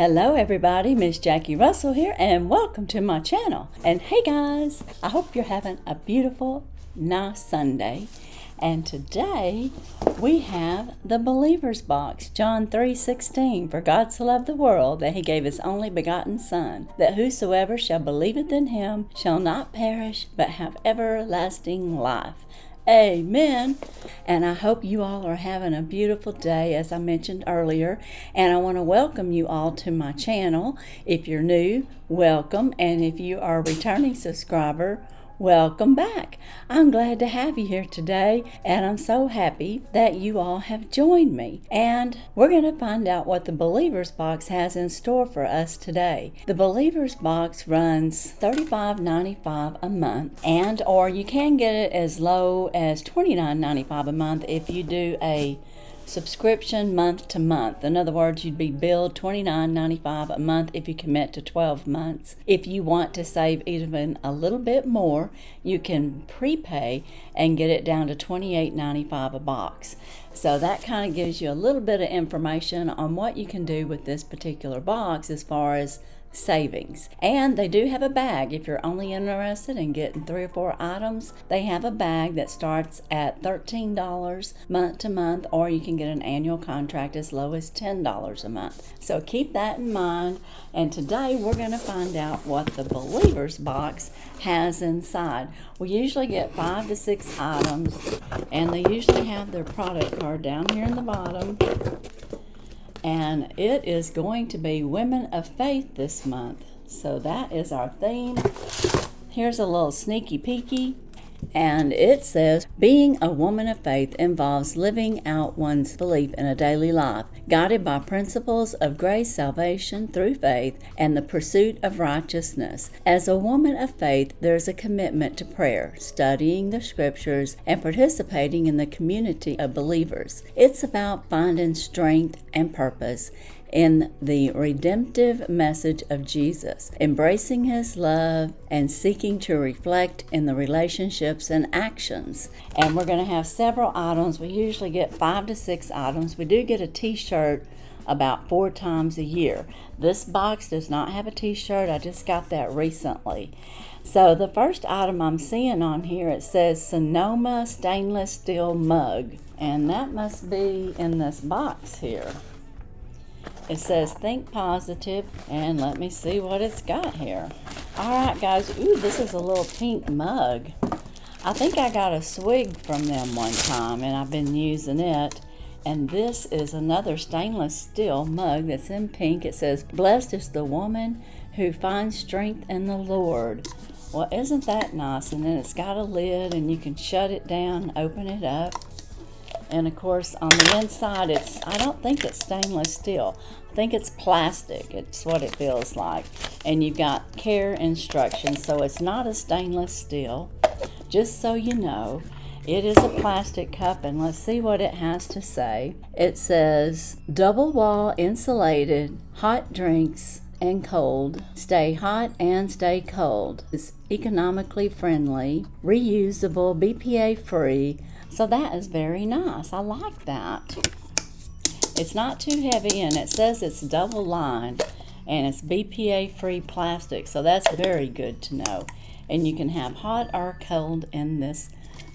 Hello everybody, Miss Jackie Russell here, and welcome to my channel. And hey guys, I hope you're having a beautiful, nice Sunday. And today we have the Believer's Box, John 3:16. For God so loved the world that he gave his only begotten Son, that whosoever shall believeth in him shall not perish, but have everlasting life. Amen. And I hope you all are having a beautiful day, as I mentioned earlier. And I want to welcome you all to my channel. If you're new, welcome. And if you are a returning subscriber, welcome back. I'm glad to have you here today, and I'm so happy that you all have joined me. And we're going to find out what the Believer's Box has in store for us today. The Believer's Box runs $35.95 a month, and or you can get it as low as $29.95 a month if you do a subscription month to month. In other words, you'd be billed $29.95 a month if you commit to 12 months. If you want to save even a little bit more, you can prepay and get it down to $28.95 a box. So that kind of gives you a little bit of information on what you can do with this particular box as far as savings. And they do have a bag. If you're only interested in getting 3 or 4 items, they have a bag that starts at $13 month to month, or you can get an annual contract as low as $10 a month. So keep that in mind. And today we're going to find out what the Believer's Box has inside. We usually get 5 to 6 items, and they usually have their product card down here in the bottom. And it is going to be Women of Faith this month. So that is our theme. Here's a little sneaky peeky. And it says, being a woman of faith involves living out one's belief in a daily life, guided by principles of grace, salvation through faith, and the pursuit of righteousness. As a woman of faith, there is a commitment to prayer, studying the scriptures, and participating in the community of believers. It's about finding strength and purpose in the redemptive message of Jesus, embracing his love and seeking to reflect in the relationships and actions. And we're going to have several items. We usually get 5 to 6 items. We do get a t-shirt about 4 times a year. This box does not have a t-shirt. I just got that recently. So the first item I'm seeing on here, it says Sonoma stainless steel mug, and that must be in this box here. It says think positive, and let me see what it's got here. Alright guys, ooh, this is a little pink mug. I think I got a swig from them one time and I've been using it. And this is another stainless steel mug that's in pink. It says, blessed is the woman who finds strength in the Lord. Well, isn't that nice? And then it's got a lid and you can shut it down, open it up. And of course on the inside, I don't think it's stainless steel. I think it's plastic. It's what it feels like. And you've got care instructions, so it's not a stainless steel. Just so you know, it is a plastic cup, and let's see what it has to say. It says, double wall insulated, hot drinks and cold. Stay hot and stay cold. It's economically friendly, reusable, BPA free. So that is very nice. I like that. It's not too heavy, and it says it's double lined, and it's BPA free plastic. So that's very good to know. And you can have hot or cold in this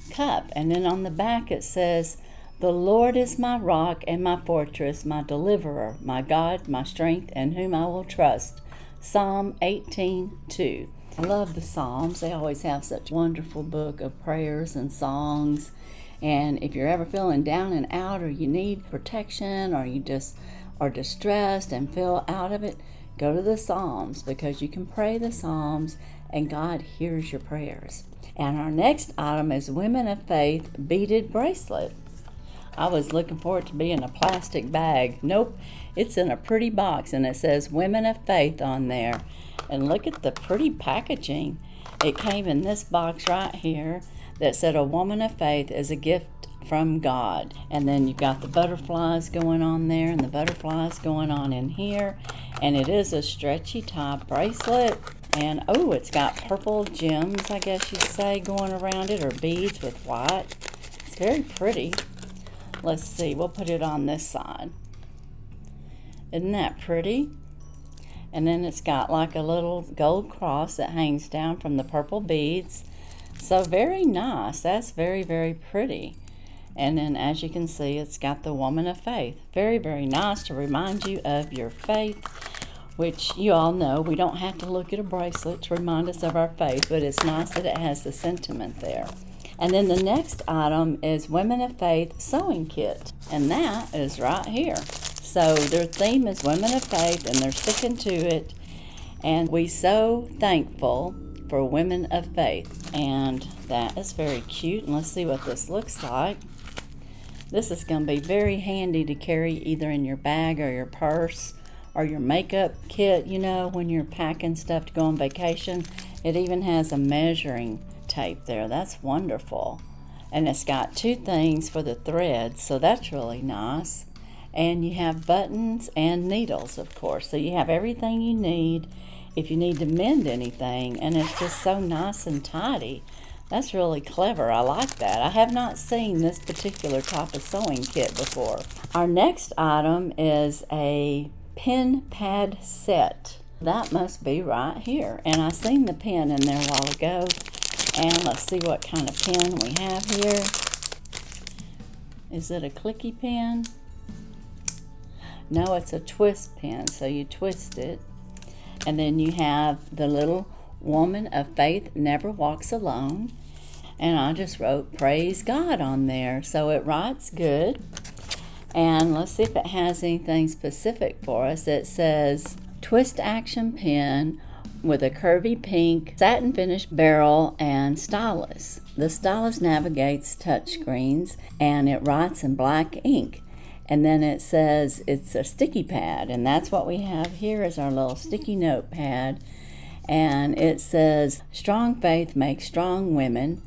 cup. And then on the back it says, the Lord is my rock and my fortress, my deliverer, my God, my strength, in whom I will trust. Psalm 18:2. I love the Psalms. They always have such a wonderful book of prayers and songs. And if you're ever feeling down and out, or you need protection, or you just are distressed and feel out of it, go to the Psalms, because you can pray the Psalms and God hears your prayers. And our next item is Women of Faith beaded bracelet. I was looking for it to be in a plastic bag. Nope, it's in a pretty box, and it says Women of Faith on there. And look at the pretty packaging. It came in this box right here that said a woman of faith is a gift from God. And then you've got the butterflies going on there, and the butterflies going on in here. And it is a stretchy top bracelet. And oh, it's got purple gems, I guess you'd say, going around it, or beads with white. It's very pretty. Let's see, we'll put it on this side. Isn't that pretty? And then it's got like a little gold cross that hangs down from the purple beads. So very nice. That's very, very pretty. And then as you can see, it's got the woman of faith. Very, very nice to remind you of your faith, which you all know we don't have to look at a bracelet to remind us of our faith, but it's nice that it has the sentiment there. And then the next item is Women of Faith Sewing Kit, and that is right here. So their theme is Women of Faith, and they're sticking to it, and we so thankful for Women of Faith. And that is very cute, and let's see what this looks like. This is going to be very handy to carry either in your bag or your purse or your makeup kit, you know, when you're packing stuff to go on vacation. It even has a measuring tape there. That's wonderful. And it's got two things for the threads, so that's really nice. And you have buttons and needles, of course, so you have everything you need if you need to mend anything, and it's just so nice and tidy. That's really clever. I like that. I have not seen this particular type of sewing kit before. Our next item is a pen pad set. That must be right here, and I seen the pen in there a while ago. And let's see what kind of pen we have here. Is it a clicky pen? No, it's a twist pen, so you twist it. And then you have the little Woman of Faith Never Walks Alone. And I just wrote Praise God on there, so it writes good. And let's see if it has anything specific for us. It says twist action pen with a curvy pink satin finish barrel and stylus. The stylus navigates touchscreens, and it writes in black ink. And then it says it's a sticky pad, and that's what we have here is our little sticky note pad. And it says strong faith makes strong women,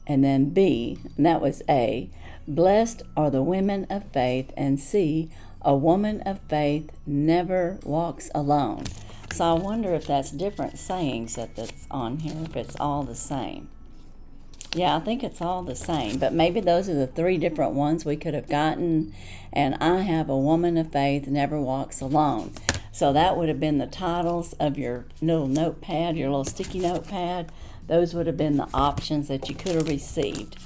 and then B, and that was A, blessed are the women of faith, and C, a woman of faith never walks alone. So I wonder if that's different sayings that's on here, if it's all the same. Yeah, I think it's all the same, but maybe those are the three different ones we could have gotten. And I have a woman of faith never walks alone. So that would have been the titles of your little notepad, your little sticky notepad. Those would have been the options that you could have received.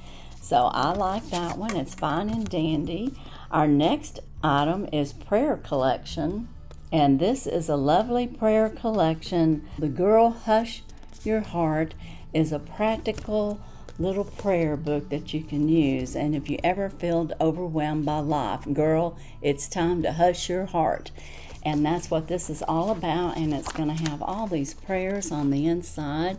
So I like that one. It's fine and dandy. Our next item is prayer collection. And this is a lovely prayer collection. The Girl Hush Your Heart is a practical little prayer book that you can use. And if you ever feel overwhelmed by life, girl, it's time to hush your heart. And that's what this is all about. And it's going to have all these prayers on the inside.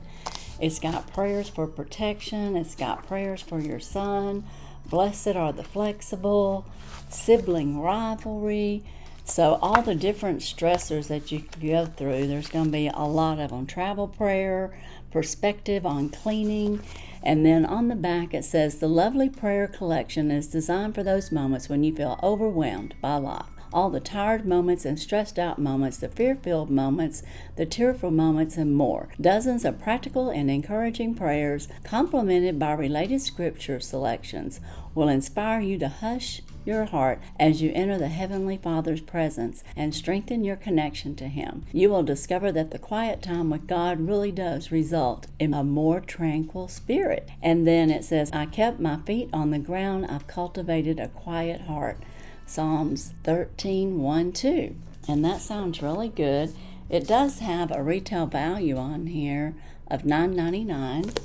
It's got prayers for protection. It's got prayers for your son. Blessed are the flexible. Sibling rivalry. So all the different stressors that you can go through, there's going to be a lot of them. Travel prayer, perspective on cleaning, and then on the back it says the lovely prayer collection is designed for those moments when you feel overwhelmed by life. All the tired moments and stressed out moments, the fear-filled moments, the tearful moments, and more. Dozens of practical and encouraging prayers, complemented by related scripture selections, will inspire you to hush your heart as you enter the Heavenly Father's presence and strengthen your connection to Him. You will discover that the quiet time with God really does result in a more tranquil spirit. And then it says, I kept my feet on the ground, I've cultivated a quiet heart. Psalms 13:1-2. And that sounds really good. It does have a retail value on here of $9.99.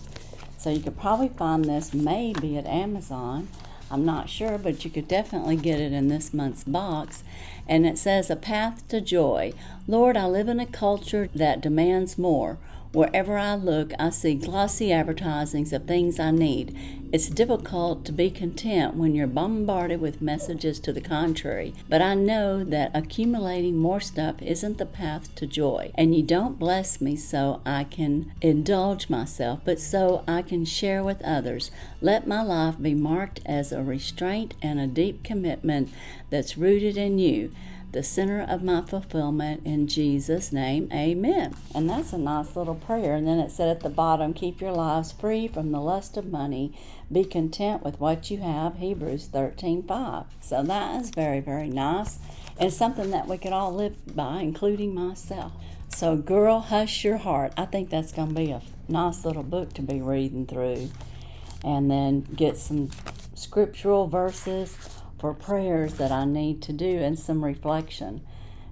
So you could probably find this maybe at Amazon. I'm not sure, but you could definitely get it in this month's box. And it says, A Path to Joy. Lord, I live in a culture that demands more. Wherever I look, I see glossy advertisings of things I need. It's difficult to be content when you're bombarded with messages to the contrary. But I know that accumulating more stuff isn't the path to joy. And you don't bless me so I can indulge myself, but so I can share with others. Let my life be marked as a restraint and a deep commitment that's rooted in you, the center of my fulfillment. In Jesus' name, amen. And that's a nice little prayer. And then it said at the bottom, keep your lives free from the lust of money. Be content with what you have, Hebrews 13:5. So that is very, very nice. And something that we could all live by, including myself. So Girl, Hush Your Heart. I think that's going to be a nice little book to be reading through. And then get some scriptural verses for prayers that I need to do and some reflection.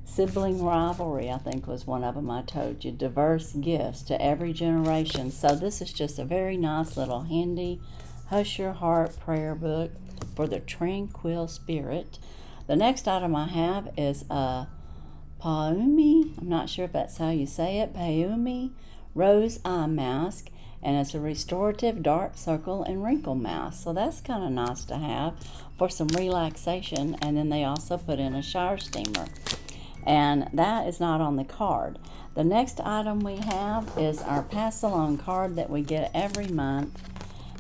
Sibling rivalry, I think, was one of them I told you. Diverse gifts to every generation. So this is just a very nice little handy Hush Your Heart prayer book for the tranquil spirit. The next item I have is a Paumi, I'm not sure if that's how you say it, Paumi Rose Eye Mask. And it's a restorative dark circle and wrinkle mask. So that's kind of nice to have for some relaxation. And then they also put in a shower steamer. And that is not on the card. The next item we have is our pass along card that we get every month.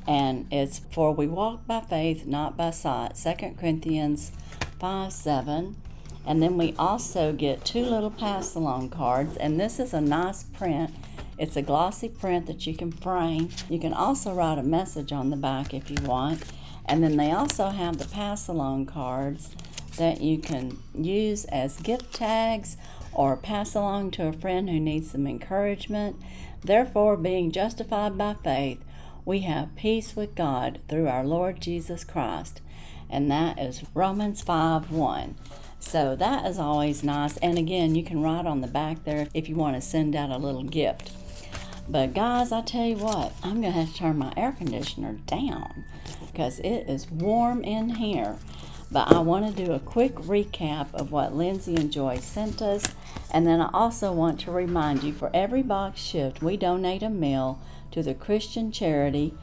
And it's for we walk by faith, not by sight. 2 Corinthians 5:7. And then we also get 2 little pass along cards. And this is a nice print. It's a glossy print that you can frame. You can also write a message on the back if you want. And then they also have the pass-along cards that you can use as gift tags or pass along to a friend who needs some encouragement. Therefore, being justified by faith, we have peace with God through our Lord Jesus Christ. And that is Romans 5:1. So that is always nice. And again, you can write on the back there if you want to send out a little gift. But guys, I tell you what, I'm going to have to turn my air conditioner down because it is warm in here. But I want to do a quick recap of what Lindsay and Joy sent us. And then I also want to remind you, for every box shipped, we donate a meal to the Christian charity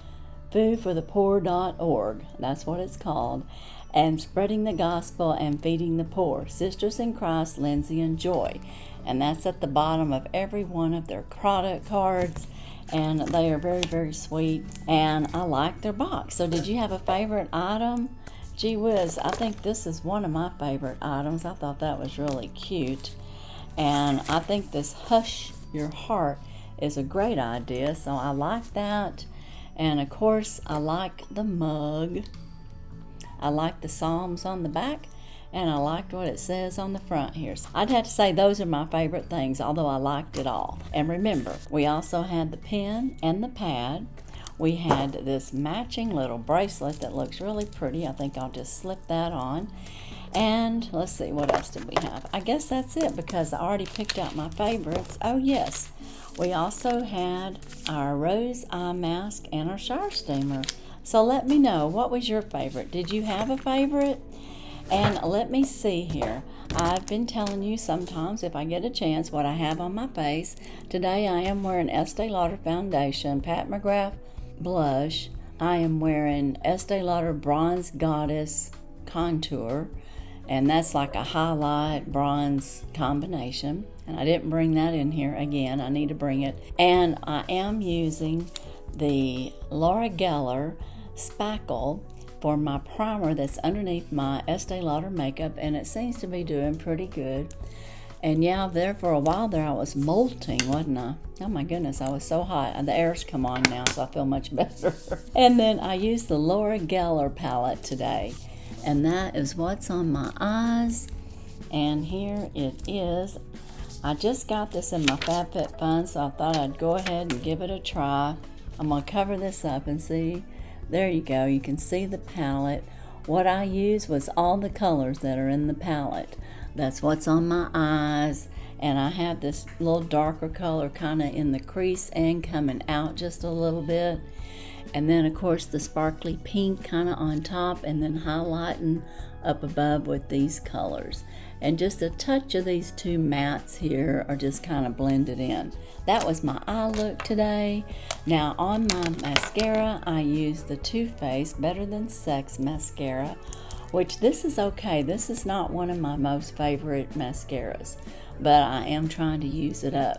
foodforthepoor.org. That's what it's called. And spreading the gospel and feeding the poor. Sisters in Christ, Lindsay and Joy. And that's at the bottom of every one of their product cards. And they are very, very sweet. And I like their box. So did you have a favorite item? Gee whiz, I think this is one of my favorite items. I thought that was really cute. And I think this Hush Your Heart is a great idea. So I like that. And of course, I like the mug. I like the Psalms on the back. And I liked what it says on the front here. So I'd have to say those are my favorite things, although I liked it all. And remember, we also had the pen and the pad. We had this matching little bracelet that looks really pretty. I think I'll just slip that on. And let's see, what else did we have? I guess that's it because I already picked out my favorites. Oh yes, we also had our rose eye mask and our shower steamer. So let me know, what was your favorite? Did you have a favorite? And let me see here. I've been telling you sometimes if I get a chance what I have on my face. Today I am wearing Estee Lauder foundation, Pat McGrath blush. I am wearing Estee Lauder Bronze Goddess contour. And that's like a highlight bronze combination. And I didn't bring that in here again. I need to bring it. And I am using the Laura Geller spackle for my primer that's underneath my Estee Lauder makeup, and it seems to be doing pretty good. And yeah, there for a while there I was molting, wasn't I? Oh my goodness, I was so hot. The air's come on now, so I feel much better. And then I used the Laura Geller palette today, and that is what's on my eyes. And here it is. I just got this in my FabFitFun, so I thought I'd go ahead and give it a try. I'm going to cover this up and see. There you go. You can see the palette. What I used was all the colors that are in the palette. That's what's on my eyes. And I have this little darker color kind of in the crease and coming out just a little bit. And then, of course, the sparkly pink kind of on top and then highlighting up above with these colors. And just a touch of these two mattes here are just kind of blended in. That was my eye look today. Now on my mascara, I used the Too Faced Better Than Sex mascara, which this is okay. This is not one of my most favorite mascaras, but I am trying to use it up.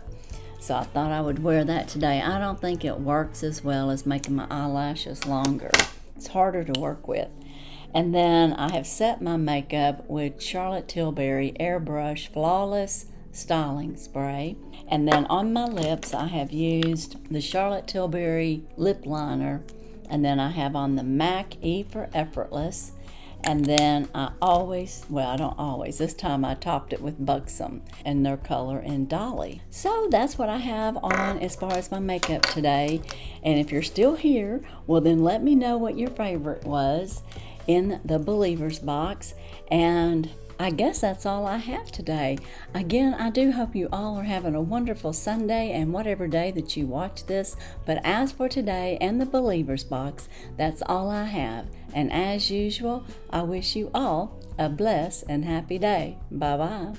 So I thought I would wear that today. I don't think it works as well as making my eyelashes longer. It's harder to work with. And then I have set my makeup with Charlotte Tilbury Airbrush Flawless Styling Spray. And then on my lips, I have used the Charlotte Tilbury Lip Liner. And then I have on the MAC E for Effortless. And then I always, well, I don't always, this time I topped it with Buxom and their color in Dolly. So that's what I have on as far as my makeup today. And if you're still here, well then let me know what your favorite was in the Believers box. And I guess that's all I have today. Again, I do hope you all are having a wonderful Sunday and whatever day that you watch this. But as for today and the Believers box, that's all I have. And as usual, I wish you all a blessed and happy day. Bye-bye.